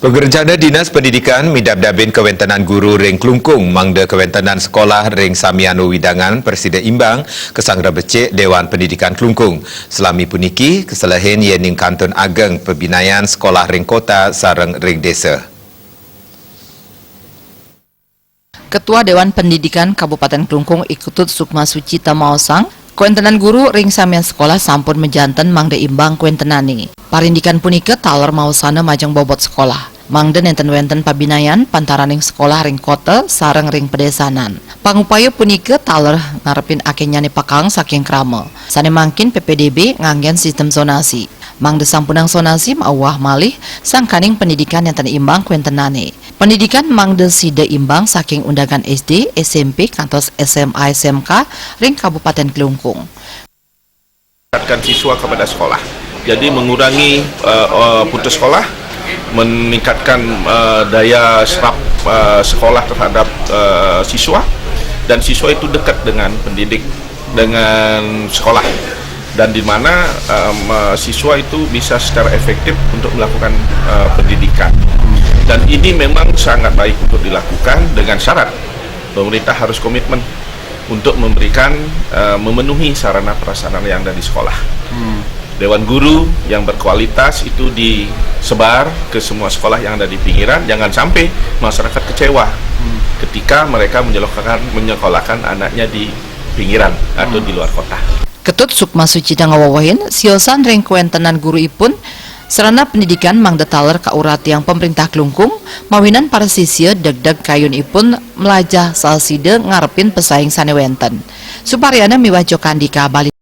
Pengerjana Dinas Pendidikan midap-dabin kewentenan guru ring Klungkung mangda kewentenan sekolah ring Samiano Widangan Presiden Imbang kesangra becik Dewan Pendidikan Klungkung. Selami puniki kesalahan yening Kantun Ageng pembinaan sekolah ring kota sareng ring desa. Ketua Dewan Pendidikan Kabupaten Klungkung Ikutut Sukma Suci Tamaosang, kewentenan guru ring samian sekolah sampun menjanten mangda imbang kewentenani. Parindikan punika taler mausana majeng bobot sekolah. Mangda nenten wenten pabinayan pantaraning sekolah ring kota sareng ring pedesanan. Pangupaya punika taler ngarepin akenyane pakang saking krama. Sane mangkin PPDB nganggen sistem zonasi. Mangda sampunang zonasi mawah malih sangkaning pendidikan yang imbang kuentenane. Pendidikan mangda sida imbang saking undangan SD, SMP, kantos SMA, SMK ring Kabupaten Klungkung. Meningkatkan siswa kepada sekolah. Jadi mengurangi putus sekolah, meningkatkan daya serap sekolah terhadap siswa, dan siswa itu dekat dengan pendidik, dengan sekolah, dan di mana siswa itu bisa secara efektif untuk melakukan pendidikan. Dan ini memang sangat baik untuk dilakukan dengan syarat pemerintah harus komitmen untuk memberikan memenuhi sarana prasarana yang ada di sekolah. Dewan guru yang berkualitas itu disebar ke semua sekolah yang ada di pinggiran. Jangan sampai masyarakat kecewa ketika mereka menyekolahkan anaknya di pinggiran atau di luar kota. Ketut Sukma Suci ngawawahin siosan ring kuentenan guru ipun sarana pendidikan mangda taler kaurat yang pemerintah Klungkung mawinan para sisya deg-deg kayun ipun melajah salside ngarepin pesaing sanewenten. Suparyana miwajo kandika bali